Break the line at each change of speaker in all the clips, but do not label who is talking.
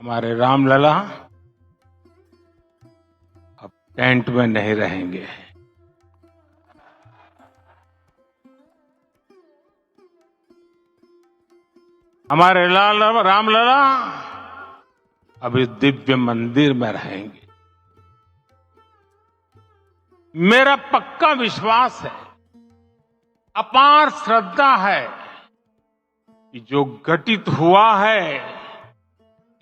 हमारे रामलला अब टेंट में नहीं रहेंगे। हमारे रामलला अब इस दिव्य मंदिर में रहेंगे। मेरा पक्का विश्वास है, अपार श्रद्धा है कि जो घटित हुआ है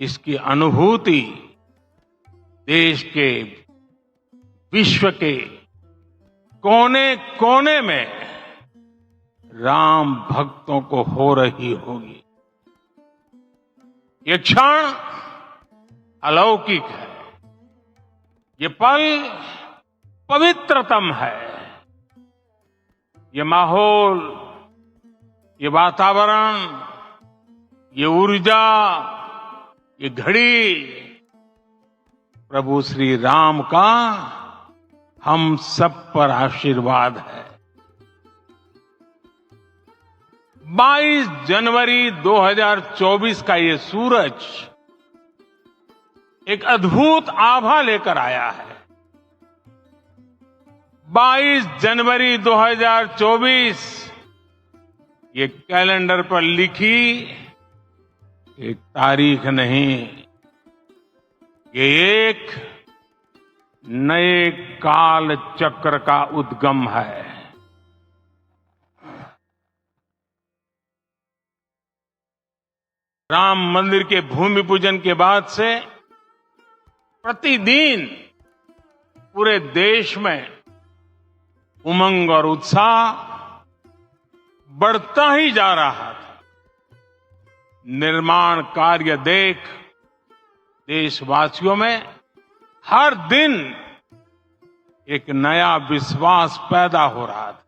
इसकी अनुभूति देश के, विश्व के कोने कोने में राम भक्तों को हो रही होगी। ये क्षण अलौकिक है, ये पल पवित्रतम है। ये माहौल, ये वातावरण, ये ऊर्जा, ये घड़ी प्रभु श्री राम का हम सब पर आशीर्वाद है। 22 जनवरी 2024 का ये सूरज एक अद्भुत आभा लेकर आया है। 22 जनवरी 2024 ये कैलेंडर पर लिखी एक तारीख नहीं, ये एक नए काल चक्र का उद्गम है। राम मंदिर के भूमि पूजन के बाद से प्रतिदिन पूरे देश में उमंग और उत्साह बढ़ता ही जा रहा था। निर्माण कार्य देख देशवासियों में हर दिन एक नया विश्वास पैदा हो रहा था।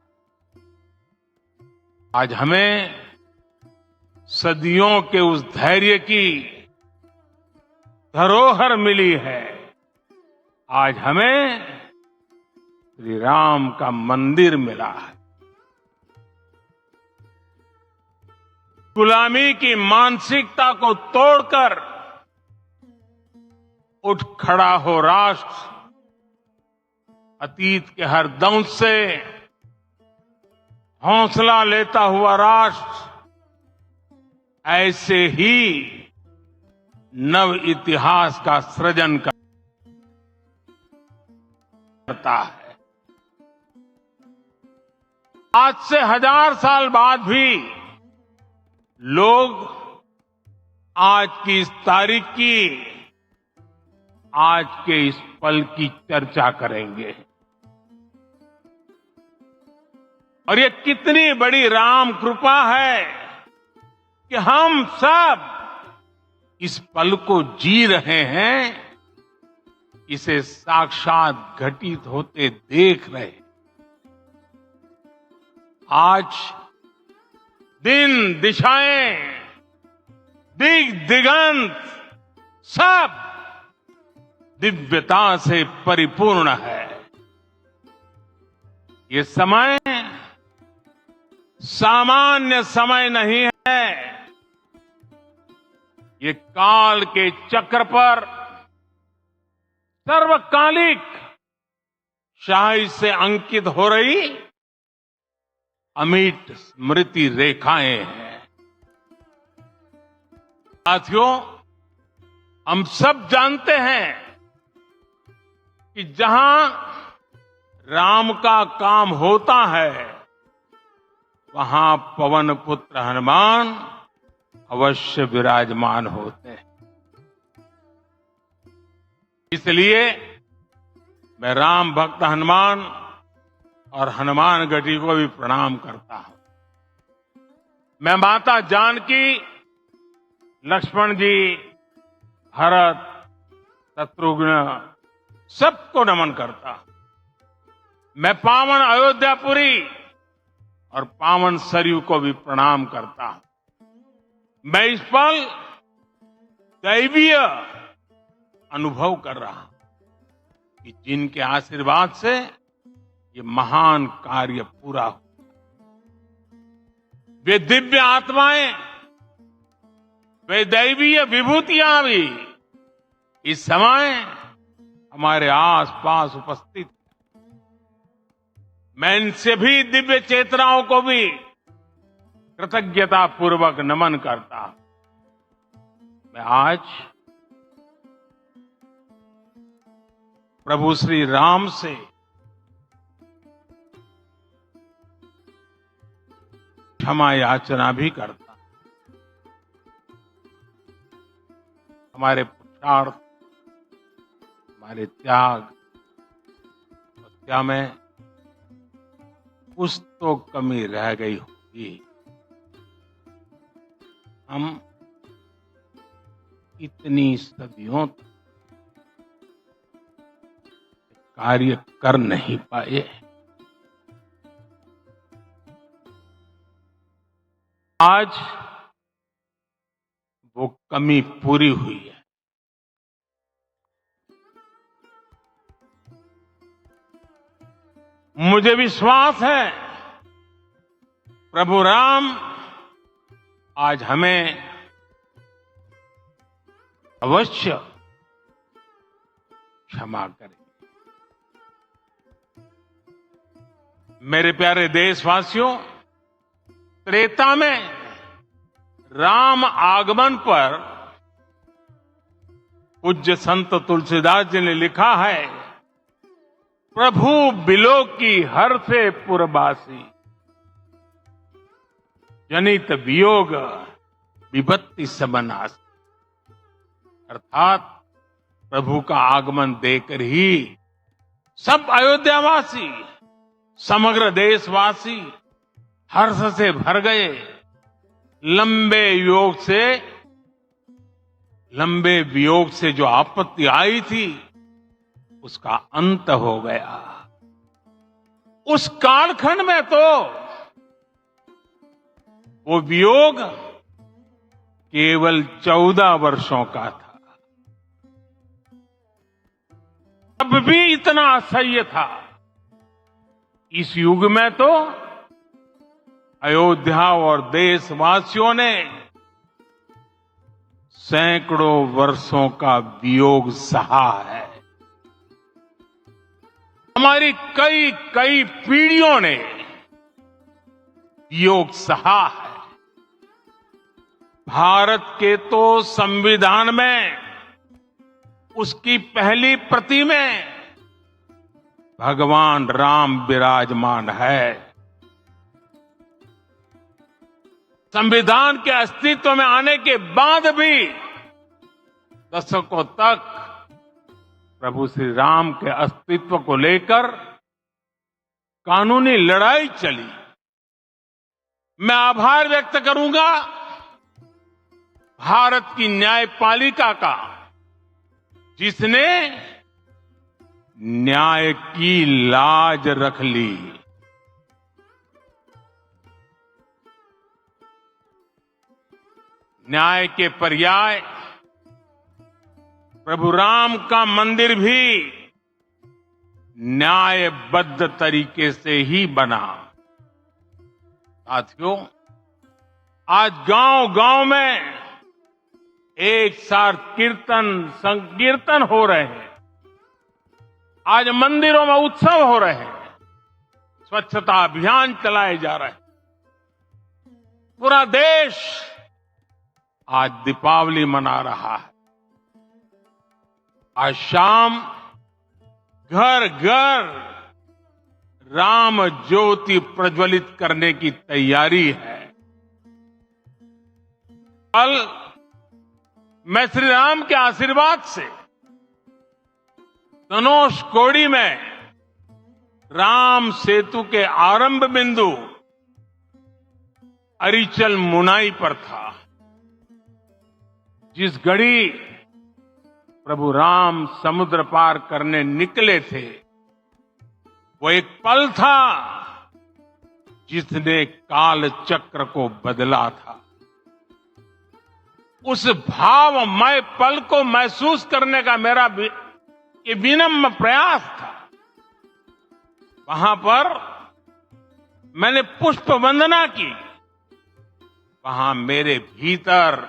आज हमें सदियों के उस धैर्य की धरोहर मिली है। आज हमें श्री राम का मंदिर मिला है। गुलामी की मानसिकता को तोड़कर उठ खड़ा हो राष्ट्र। अतीत के हर दंश से हौसला लेता हुआ राष्ट्र ऐसे ही नव इतिहास का सृजन करता है। आज से 1000 साल बाद भी लोग आज की इस तारीख की, आज के इस पल की चर्चा करेंगे। और ये कितनी बड़ी राम कृपा है कि हम सब इस पल को जी रहे हैं, इसे साक्षात घटित होते देख रहे हैं। आज दिन, दिशाएं, दिगंत सब दिव्यता से परिपूर्ण है। ये समय सामान्य समय नहीं है। ये काल के चक्र पर सर्वकालिक शाही से अंकित हो रही अमिट स्मृति रेखाएं हैं। साथियों, हम सब जानते हैं कि जहां राम का काम होता है वहां पवन पुत्र हनुमान अवश्य विराजमान होते हैं। इसलिए मैं राम भक्त हनुमान और हनुमान गढ़ी को भी प्रणाम करता हूं। मैं माता जानकी, लक्ष्मण जी, भरत, शत्रुघ्न सबको नमन करता हूं। मैं पावन अयोध्यापुरी और पावन सरयू को भी प्रणाम करता हूं। मैं इस पल दैवीय अनुभव कर रहा हूं कि जिनके आशीर्वाद से ये महान कार्य पूरा हुआ। वे दिव्य आत्माएं, वे दैवीय विभूतियां भी इस समय हमारे आसपास उपस्थित। मैं इन सभी दिव्य चेतनाओं को भी कृतज्ञता पूर्वक नमन करता हूं। मैं आज प्रभु श्री राम से क्षमा याचना भी करता हूं। हमारे पुरुषार्थ, हमारे त्याग, तपस्या में कुछ तो कमी रह गई होगी। हम इतनी सदियों तक कार्य कर नहीं पाए। आज वो कमी पूरी हुई है। मुझे विश्वास है प्रभु राम आज हमें अवश्य क्षमा करें। मेरे प्यारे देशवासियों, त्रेता में राम आगमन पर पूज्य संत तुलसीदास जी ने लिखा है, प्रभु बिलो की हर से पुरबासी, जनित वियोग विपत्ति सबनासी। अर्थात प्रभु का आगमन देकर ही सब अयोध्यावासी, समग्र देशवासी हर्ष से भर गए। लंबे वियोग से जो आपत्ति आई थी उसका अंत हो गया। उस कालखंड में तो वो वियोग केवल 14 वर्षों का था। तब भी इतना असह्य था। इस युग में तो अयोध्या और देशवासियों ने सैकड़ों वर्षों का वियोग सहा है। हमारी कई कई पीढ़ियों ने वियोग सहा है। भारत के तो संविधान में उसकी पहली प्रति में भगवान राम विराजमान है। संविधान के अस्तित्व में आने के बाद भी दशकों तक प्रभु श्री राम के अस्तित्व को लेकर कानूनी लड़ाई चली। मैं आभार व्यक्त करूंगा भारत की न्यायपालिका का, जिसने न्याय की लाज रख ली। न्याय के पर्याय प्रभु राम का मंदिर भी न्यायबद्ध तरीके से ही बना। साथियों, आज गांव-गांव में एक साथ कीर्तन संकीर्तन हो रहे हैं। आज मंदिरों में उत्सव हो रहे हैं। स्वच्छता अभियान चलाए जा रहे हैं। पूरा देश आज दीपावली मना रहा है। आज शाम घर घर राम ज्योति प्रज्वलित करने की तैयारी है। कल मैं श्री राम के आशीर्वाद से धनुषकोडी में राम सेतु के आरंभ बिंदु अरिचल मुनाई पर था। जिस घड़ी प्रभु राम समुद्र पार करने निकले थे, वो एक पल था जिसने काल चक्र को बदला था। उस भावमय पल को महसूस करने का मेरा ये विनम्र प्रयास था। वहां पर मैंने पुष्प वंदना की। वहां मेरे भीतर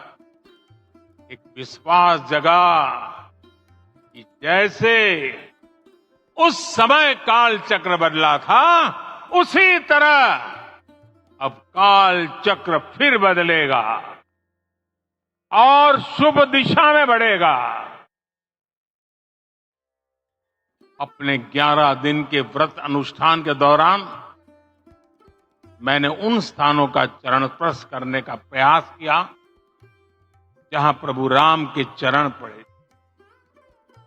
एक विश्वास जगा कि जैसे उस समय काल चक्र बदला था, उसी तरह अब काल चक्र फिर बदलेगा और शुभ दिशा में बढ़ेगा। अपने 11 दिन के व्रत अनुष्ठान के दौरान मैंने उन स्थानों का चरण स्पर्श करने का प्रयास किया जहां प्रभु राम के चरण पड़े,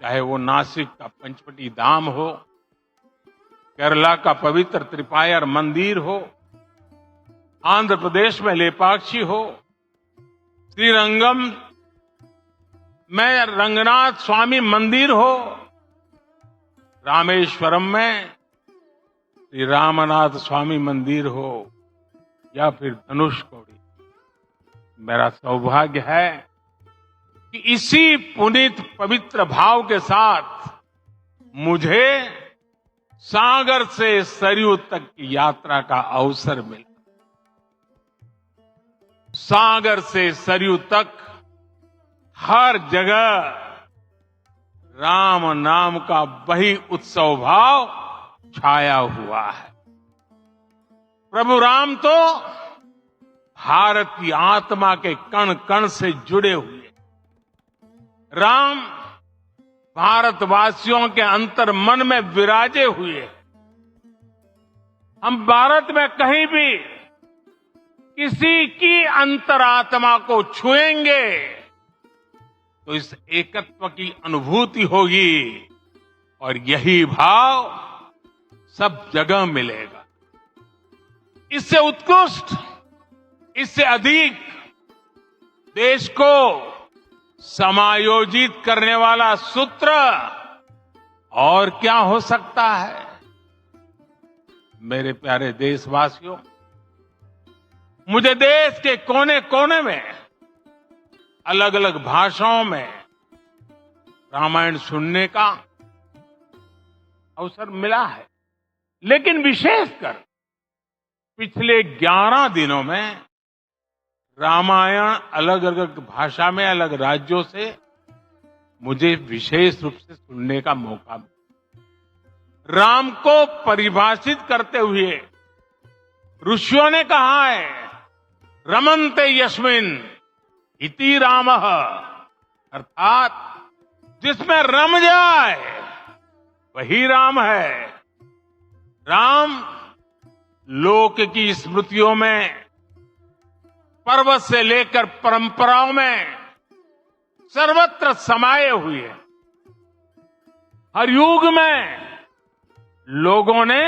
चाहे वो नासिक का पंचवटी धाम हो, केरला का पवित्र त्रिपायर मंदिर हो, आंध्र प्रदेश में लेपाक्षी हो, श्रीरंगम में रंगनाथ स्वामी मंदिर हो, रामेश्वरम में श्री रामनाथ स्वामी मंदिर हो, या फिर धनुषकोडी। मेरा सौभाग्य है कि इसी पुनीत पवित्र भाव के साथ मुझे सागर से सरयू तक की यात्रा का अवसर मिला। सागर से सरयू तक हर जगह राम नाम का वही उत्सव भाव छाया हुआ है। प्रभु राम तो भारत की आत्मा के कण कण से जुड़े हुए। राम भारतवासियों के अंतर मन में विराजे हुए। हम भारत में कहीं भी किसी की अंतरात्मा को छुएंगे तो इस एकत्व की अनुभूति होगी और यही भाव सब जगह मिलेगा। इससे उत्कृष्ट, इससे अधिक देश को समायोजित करने वाला सूत्र और क्या हो सकता है। मेरे प्यारे देशवासियों, मुझे देश के कोने कोने में अलग अलग भाषाओं में रामायण सुनने का अवसर मिला है, लेकिन विशेषकर पिछले 11 दिनों में रामायण अलग अलग भाषा में अलग राज्यों से मुझे विशेष रूप से सुनने का मौका मिला। राम को परिभाषित करते हुए ऋषियों ने कहा है, रमन्ते यस्मिन् इति रामः, अर्थात जिसमें रम जाए वही राम है। राम लोक की स्मृतियों में, पर्व से लेकर परंपराओं में सर्वत्र समाये हुए। हर युग में लोगों ने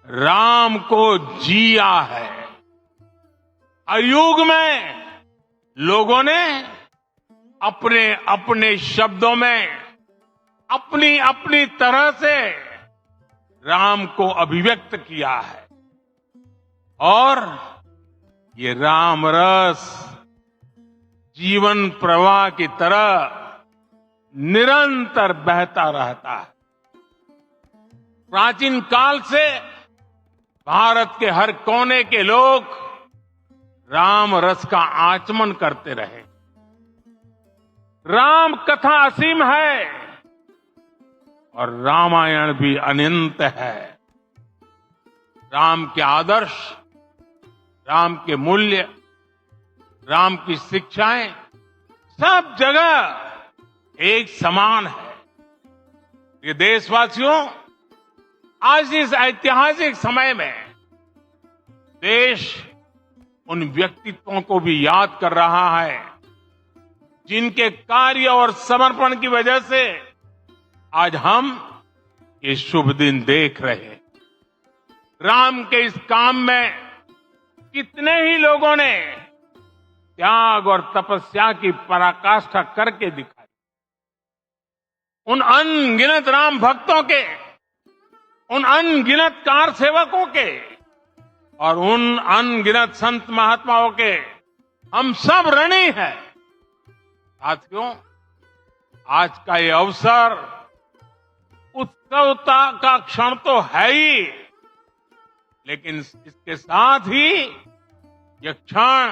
राम को जिया है। हर युग में लोगों ने अपने अपने शब्दों में अपनी अपनी तरह से राम को अभिव्यक्त किया है और ये राम रस जीवन प्रवाह की तरह निरंतर बहता रहता है। प्राचीन काल से भारत के हर कोने के लोग राम रस का आचमन करते रहे। राम कथा असीम है और रामायण भी अनंत है। राम के आदर्श, राम के मूल्य, राम की शिक्षाएं सब जगह एक समान है। ये देशवासियों, आज इस ऐतिहासिक समय में देश उन व्यक्तित्वों को भी याद कर रहा है जिनके कार्य और समर्पण की वजह से आज हम ये शुभ दिन देख रहे हैं। राम के इस काम में कितने ही लोगों ने त्याग और तपस्या की पराकाष्ठा करके दिखाई। उन अनगिनत राम भक्तों के, उन अनगिनत कार सेवकों के और उन अनगिनत संत महात्माओं के हम सब ऋणी हैं। साथियों, आज का ये अवसर उत्सवता का क्षण तो है ही, लेकिन इसके साथ ही यह क्षण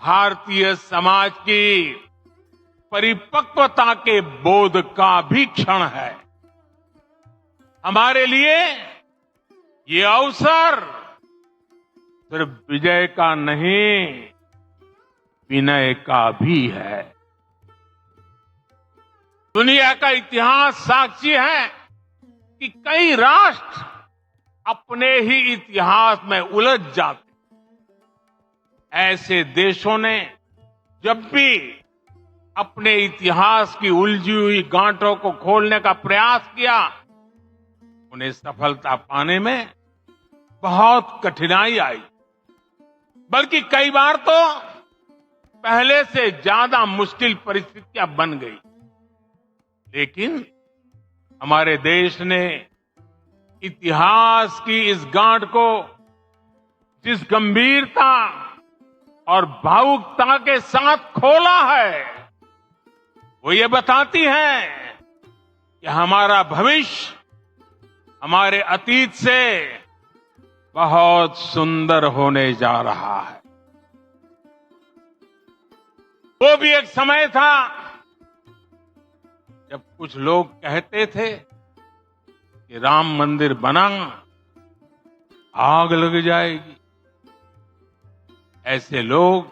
भारतीय समाज की परिपक्वता के बोध का भी क्षण है। हमारे लिए ये अवसर सिर्फ विजय का नहीं, विनय का भी है। दुनिया का इतिहास साक्षी है कि कई राष्ट्र अपने ही इतिहास में उलझ जाते। ऐसे देशों ने जब भी अपने इतिहास की उलझी हुई गांठों को खोलने का प्रयास किया, उन्हें सफलता पाने में बहुत कठिनाई आई, बल्कि कई बार तो पहले से ज्यादा मुश्किल परिस्थितियां बन गई। लेकिन हमारे देश ने इतिहास की इस गांठ को जिस गंभीरता और भावुकता के साथ खोला है, वो ये बताती है कि हमारा भविष्य हमारे अतीत से बहुत सुंदर होने जा रहा है। वो भी एक समय था जब कुछ लोग कहते थे कि राम मंदिर बना, आग लग जाएगी। ऐसे लोग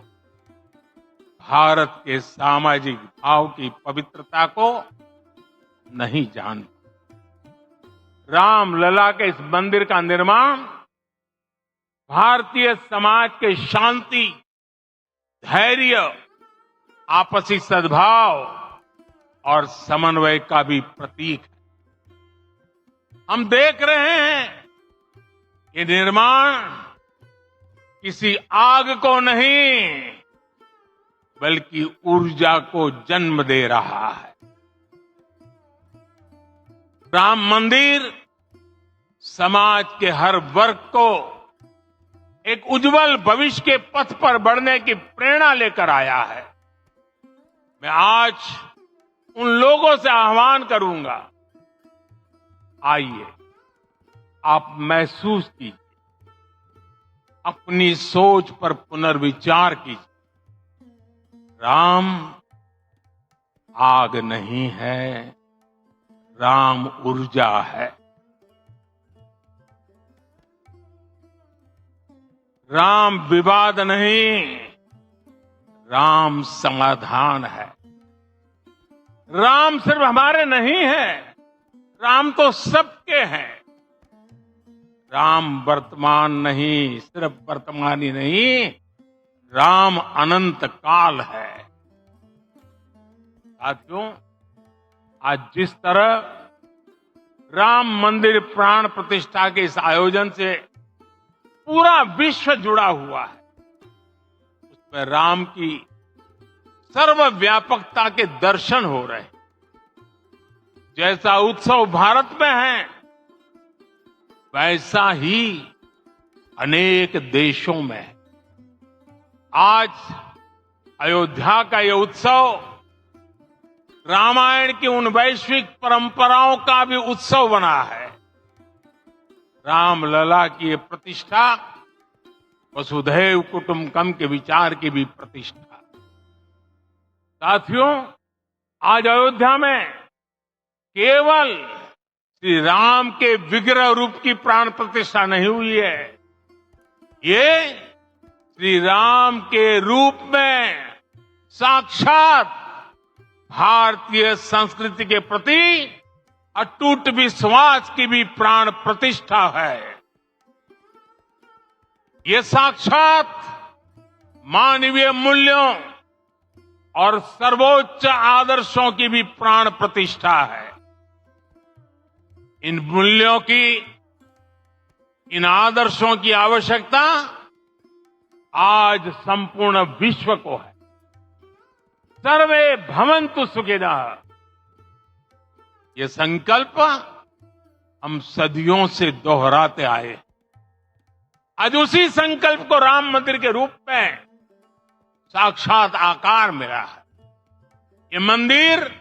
भारत के सामाजिक भाव की पवित्रता को नहीं जानते। रामलला के इस मंदिर का निर्माण भारतीय समाज के शांति, धैर्य, आपसी सद्भाव और समन्वय का भी प्रतीक है। हम देख रहे हैं कि निर्माण किसी आग को नहीं, बल्कि ऊर्जा को जन्म दे रहा है। राम मंदिर समाज के हर वर्ग को एक उज्जवल भविष्य के पथ पर बढ़ने की प्रेरणा लेकर आया है। मैं आज उन लोगों से आह्वान करूंगा, आइए आप महसूस कीजिए, अपनी सोच पर पुनर्विचार कीजिए। राम आग नहीं है, राम ऊर्जा है। राम विवाद नहीं, राम समाधान है। राम सिर्फ हमारे नहीं है, राम तो सबके हैं। राम वर्तमान नहीं, सिर्फ वर्तमान ही नहीं, राम अनंत काल है। साथियों, आज जिस तरह राम मंदिर प्राण प्रतिष्ठा के इस आयोजन से पूरा विश्व जुड़ा हुआ है, उसमें राम की सर्वव्यापकता के दर्शन हो रहे हैं। जैसा उत्सव भारत में है, वैसा ही अनेक देशों में है। आज अयोध्या का यह उत्सव रामायण की उन वैश्विक परंपराओं का भी उत्सव बना है। रामलला की ये प्रतिष्ठा वसुधैव कुटुंबकम के विचार की भी प्रतिष्ठा। साथियों, आज अयोध्या में केवल श्री राम के विग्रह रूप की प्राण प्रतिष्ठा नहीं हुई है, ये श्री राम के रूप में साक्षात भारतीय संस्कृति के प्रति अटूट विश्वास की भी प्राण प्रतिष्ठा है। ये साक्षात मानवीय मूल्यों और सर्वोच्च आदर्शों की भी प्राण प्रतिष्ठा है। इन मूल्यों की, इन आदर्शों की आवश्यकता आज संपूर्ण विश्व को है। सर्वे भवन्तु सुखिनः, ये संकल्प हम सदियों से दोहराते आए हैं। आज उसी संकल्प को राम मंदिर के रूप में साक्षात आकार मिला है। ये मंदिर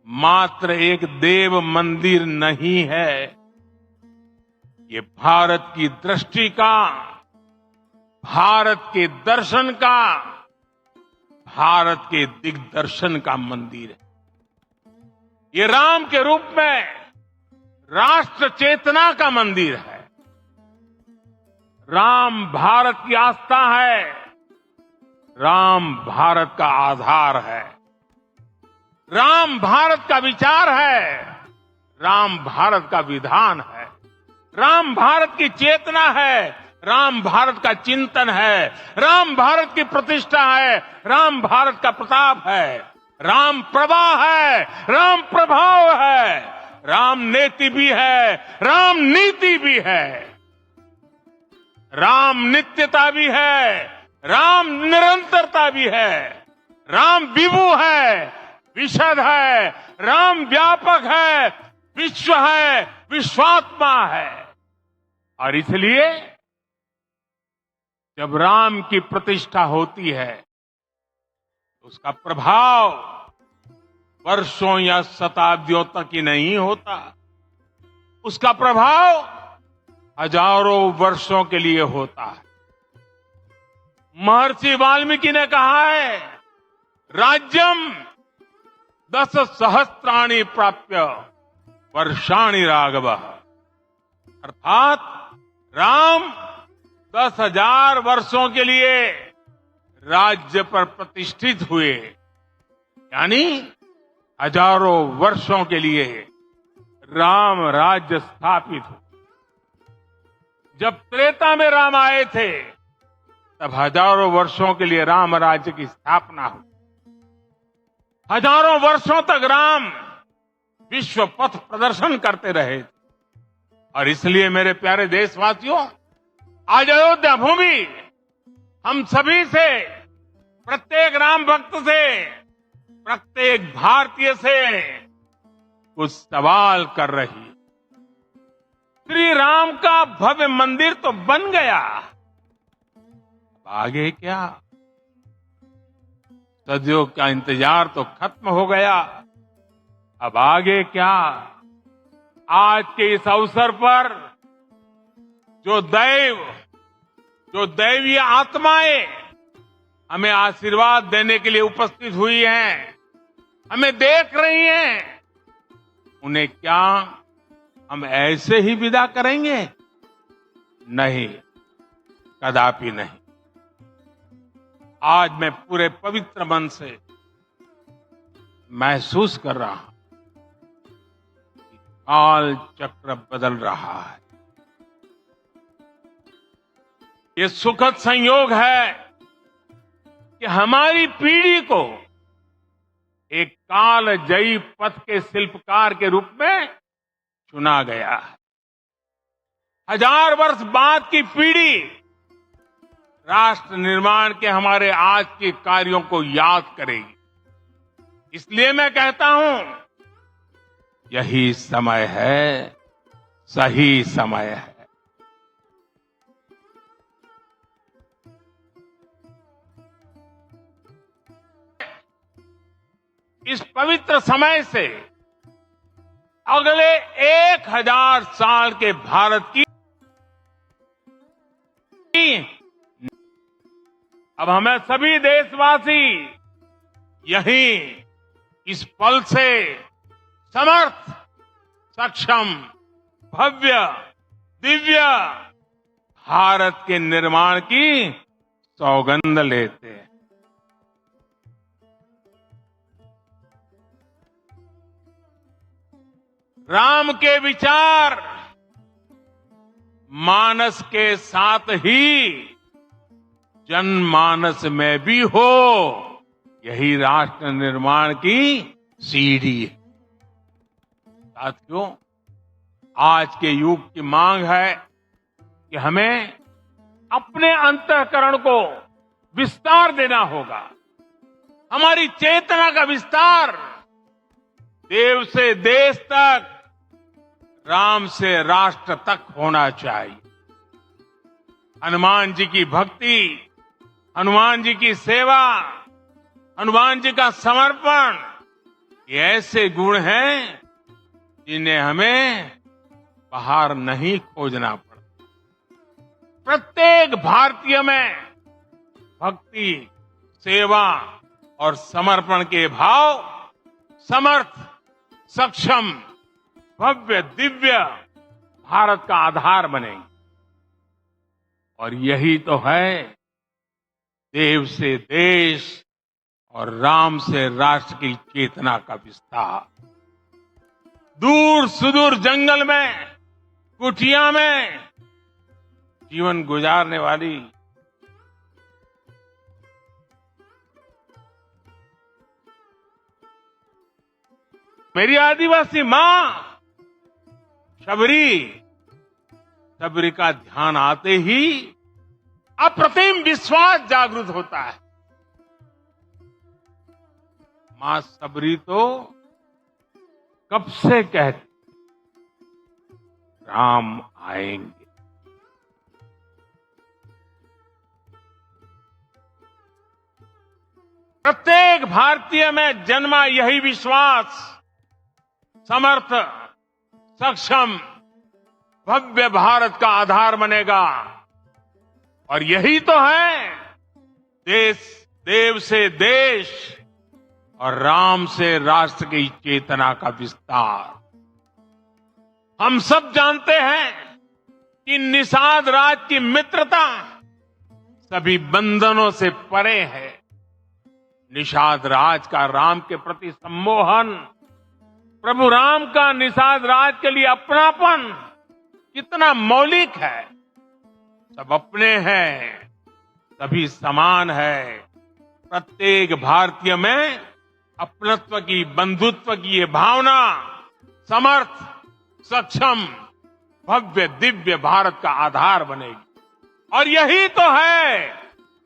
मात्र एक देव मंदिर नहीं है, ये भारत की दृष्टि का, भारत के दर्शन का, भारत के दिग्दर्शन का मंदिर है। ये राम के रूप में राष्ट्र चेतना का मंदिर है। राम भारत की आस्था है। राम भारत का आधार है। राम भारत का विचार है। राम भारत का विधान है। राम भारत की चेतना है। राम भारत का चिंतन है। राम भारत की प्रतिष्ठा है। राम भारत का प्रताप है। राम प्रवाह है। राम प्रभाव है। राम नेति भी है। राम नीति भी है। राम नित्यता भी है। राम निरंतरता भी है। राम विभु है, विशद है। राम व्यापक है, विश्व है, विश्वात्मा है। और इसलिए जब राम की प्रतिष्ठा होती है तो उसका प्रभाव वर्षों या शताब्दियों तक ही नहीं होता। उसका प्रभाव हजारों वर्षों के लिए होता है। महर्षि वाल्मीकि ने कहा है, राज्यम 10 सहस्त्राणि प्राप्य वर्षाणि राघव। अर्थात राम 10,000 वर्षों के लिए राज्य पर प्रतिष्ठित हुए, यानी हजारों वर्षों के लिए राम राज्य स्थापित हुआ। जब त्रेता में राम आए थे तब हजारों वर्षों के लिए राम राज्य की स्थापना हुई। हजारों वर्षों तक राम विश्व पथ प्रदर्शन करते रहे। और इसलिए मेरे प्यारे देशवासियों, आज अयोध्या भूमि हम सभी से, प्रत्येक राम भक्त से, प्रत्येक भारतीय से कुछ सवाल कर रही। श्री राम का भव्य मंदिर तो बन गया, अब आगे क्या? सदियों का इंतजार तो खत्म हो गया, अब आगे क्या? आज के इस अवसर पर जो दैवीय आत्माएं हमें आशीर्वाद देने के लिए उपस्थित हुई हैं, हमें देख रही हैं, उन्हें क्या हम ऐसे ही विदा करेंगे? नहीं, कदापि नहीं। आज मैं पूरे पवित्र मन से महसूस कर रहा हूं कि काल चक्र बदल रहा है। ये सुखद संयोग है कि हमारी पीढ़ी को एक कालजयी पथ के शिल्पकार के रूप में चुना गया है। 1000 वर्ष बाद की पीढ़ी राष्ट्र निर्माण के हमारे आज के कार्यों को याद करेगी। इसलिए मैं कहता हूं, यही समय है, सही समय है। इस पवित्र समय से अगले 1000 साल के भारत की अब हमें सभी देशवासी यहीं इस पल से समर्थ, सक्षम, भव्य, दिव्य भारत के निर्माण की सौगंध लेते हैं। राम के विचार मानस के साथ ही जनमानस में भी हो, यही राष्ट्र निर्माण की सीढ़ी है। साथियों, आज के युग की मांग है कि हमें अपने अंतःकरण को विस्तार देना होगा। हमारी चेतना का विस्तार देव से देश तक, राम से राष्ट्र तक होना चाहिए। हनुमान जी की भक्ति, हनुमान जी की सेवा, हनुमान जी का समर्पण, ये ऐसे गुण हैं जिन्हें हमें बाहर नहीं खोजना पड़ता। प्रत्येक भारतीय में भक्ति, सेवा, और समर्पण के भाव समर्थ, सक्षम, भव्य, दिव्य भारत का आधार बनेंगे। और यही तो है देव से देश और राम से राष्ट्र की चेतना का विस्तार। दूर सुदूर जंगल में, कुटिया में जीवन गुजारने वाली मेरी आदिवासी मां शबरी का ध्यान आते ही अप्रतिम विश्वास जागृत होता है। मां शबरी तो कब से कहती राम आएंगे। प्रत्येक भारतीय में जन्मा यही विश्वास समर्थ, सक्षम, भव्य भारत का आधार बनेगा। और यही तो है देव से देश और राम से राष्ट्र की चेतना का विस्तार। हम सब जानते हैं कि निषाद राज की मित्रता सभी बंधनों से परे है। निषाद राज का राम के प्रति सम्मोहन, प्रभु राम का निषाद राज के लिए अपनापन कितना मौलिक है। सब अपने हैं, सभी समान है। प्रत्येक भारतीय में अपनत्व की, बंधुत्व की ये भावना समर्थ, सक्षम, भव्य, दिव्य भारत का आधार बनेगी। और यही तो है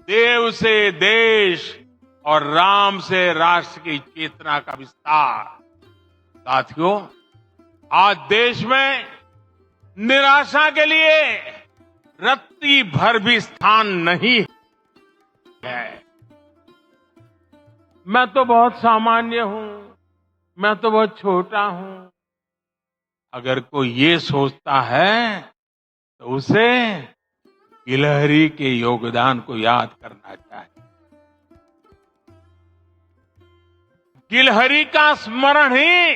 देव से देश और राम से राष्ट्र की चेतना का विस्तार। साथियों, आज देश में निराशा के लिए रत्ती भर भी स्थान नहीं है। मैं तो बहुत सामान्य हूं, मैं तो बहुत छोटा हूं। अगर कोई ये सोचता है तो उसे गिलहरी के योगदान को याद करना चाहिए। गिलहरी का स्मरण ही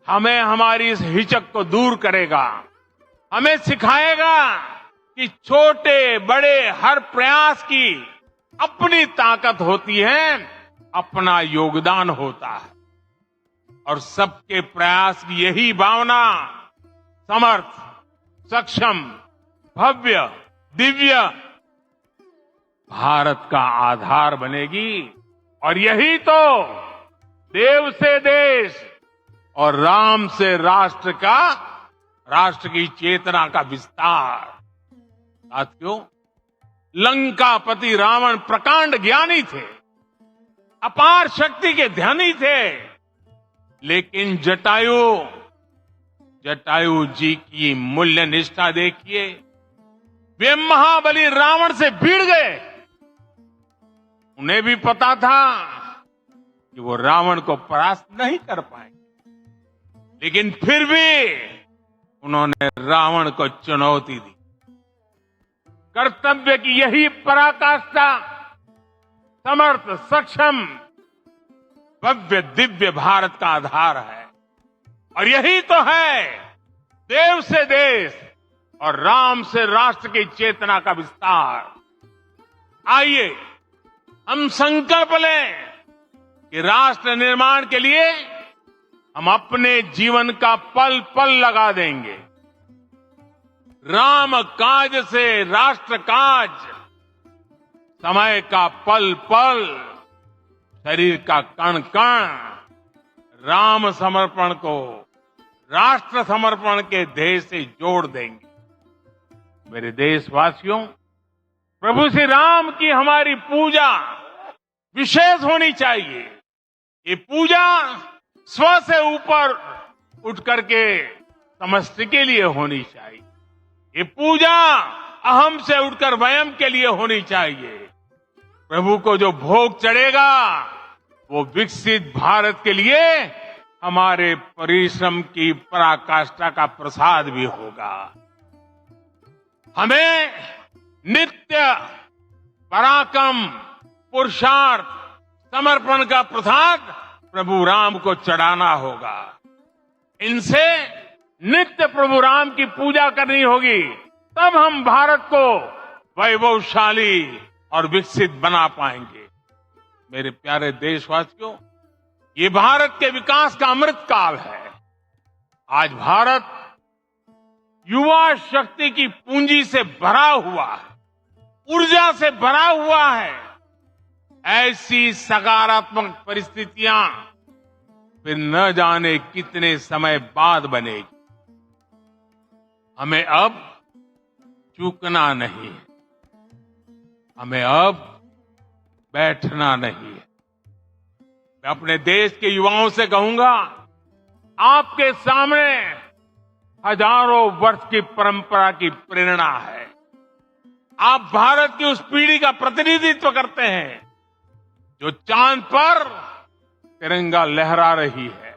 हमें हमारी इस हिचक को दूर करेगा, हमें सिखाएगा कि छोटे बड़े हर प्रयास की अपनी ताकत होती है, अपना योगदान होता है। और सबके प्रयास की यही भावना समर्थ, सक्षम, भव्य, दिव्य भारत का आधार बनेगी। और यही तो देव से देश और राम से राष्ट्र की चेतना का विस्तार। साथियों, लंकापति रावण प्रकांड ज्ञानी थे, अपार शक्ति के धनी थे, लेकिन जटायु जी की मूल्य निष्ठा देखिए। वे महाबली रावण से भिड़ गए। उन्हें भी पता था कि वो रावण को परास्त नहीं कर पाएंगे, लेकिन फिर भी उन्होंने रावण को चुनौती दी। कर्तव्य की यही पराकाष्ठा समर्थ, सक्षम, भव्य, दिव्य भारत का आधार है। और यही तो है देव से देश और राम से राष्ट्र की चेतना का विस्तार। आइए हम संकल्प लें कि राष्ट्र निर्माण के लिए हम अपने जीवन का पल पल लगा देंगे। राम काज से राष्ट्र काज, समय का पल पल, शरीर का कण कण राम समर्पण को राष्ट्र समर्पण के ध्येय से जोड़ देंगे। मेरे देशवासियों, प्रभु श्री राम की हमारी पूजा विशेष होनी चाहिए। ये पूजा स्व से ऊपर उठ करके समष्टि के लिए होनी चाहिए। ये पूजा अहम से उठकर वयम के लिए होनी चाहिए। प्रभु को जो भोग चढ़ेगा वो विकसित भारत के लिए हमारे परिश्रम की पराकाष्ठा का प्रसाद भी होगा। हमें नित्य पराक्रम, पुरुषार्थ, समर्पण का प्रसाद प्रभु राम को चढ़ाना होगा। इनसे नित्य प्रभु राम की पूजा करनी होगी, तब हम भारत को वैभवशाली और विकसित बना पाएंगे। मेरे प्यारे देशवासियों, ये भारत के विकास का अमृत काल है। आज भारत युवा शक्ति की पूंजी से भरा हुआ है, ऊर्जा से भरा हुआ है। ऐसी सकारात्मक परिस्थितियां फिर न जाने कितने समय बाद बनेगी। हमें अब चूकना नहीं है, हमें अब बैठना नहीं है। मैं अपने देश के युवाओं से कहूंगा, आपके सामने हजारों वर्ष की परंपरा की प्रेरणा है। आप भारत की उस पीढ़ी का प्रतिनिधित्व करते हैं जो चांद पर तिरंगा लहरा रही है।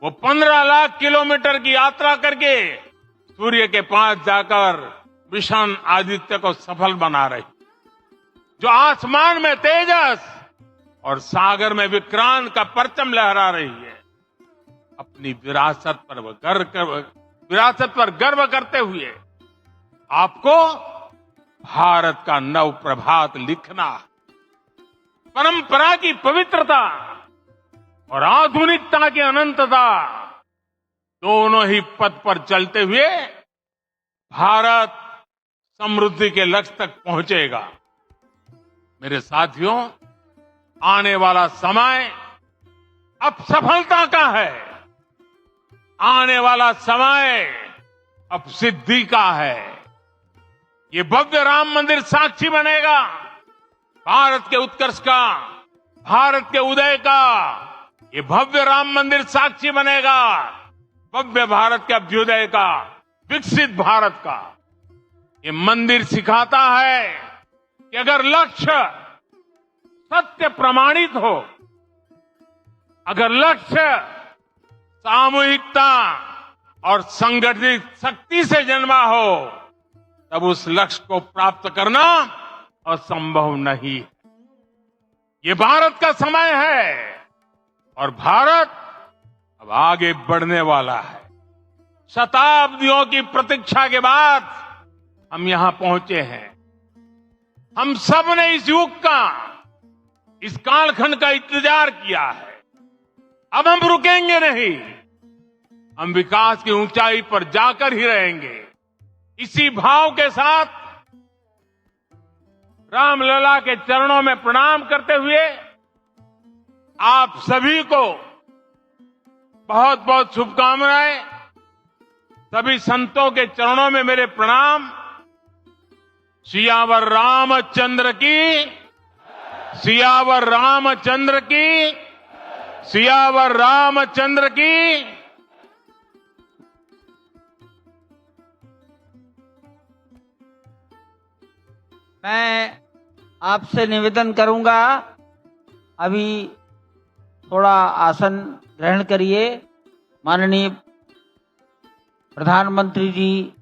वो 15 लाख किलोमीटर की यात्रा करके सूर्य के पास जाकर मिशन आदित्य को सफल बना रही, जो आसमान में तेजस और सागर में विक्रांत का परचम लहरा रही है। अपनी विरासत पर गर्व करते हुए आपको भारत का नव प्रभात लिखना है। परंपरा की पवित्रता और आधुनिकता की अनंतता, दोनों ही पथ पर चलते हुए भारत समृद्धि के लक्ष्य तक पहुंचेगा। मेरे साथियों, आने वाला समय अब सफलता का है। आने वाला समय अब सिद्धि का है। ये भव्य राम मंदिर साक्षी बनेगा भारत के उत्कर्ष का, भारत के उदय का। ये भव्य राम मंदिर साक्षी बनेगा भव्य भारत के अभ्युदय का, विकसित भारत का। ये मंदिर सिखाता है कि अगर लक्ष्य सत्य प्रमाणित हो, अगर लक्ष्य सामूहिकता और संगठित शक्ति से जन्मा हो, तब उस लक्ष्य को प्राप्त करना असंभव नहीं है। ये भारत का समय है और भारत अब आगे बढ़ने वाला है। शताब्दियों की प्रतीक्षा के बाद हम यहां पहुंचे हैं। हम सब ने इस युग का, इस कालखंड का इंतजार किया है। अब हम रुकेंगे नहीं, हम विकास की ऊंचाई पर जाकर ही रहेंगे। इसी भाव के साथ रामलला के चरणों में प्रणाम करते हुए आप सभी को बहुत बहुत शुभकामनाएं। सभी संतों के चरणों में मेरे प्रणाम। सियावर रामचंद्र की, सियावर रामचंद्र की, सियावर रामचंद्र की।
मैं आपसे निवेदन करूंगा, अभी थोड़ा आसन ग्रहण करिए। माननीय प्रधानमंत्री जी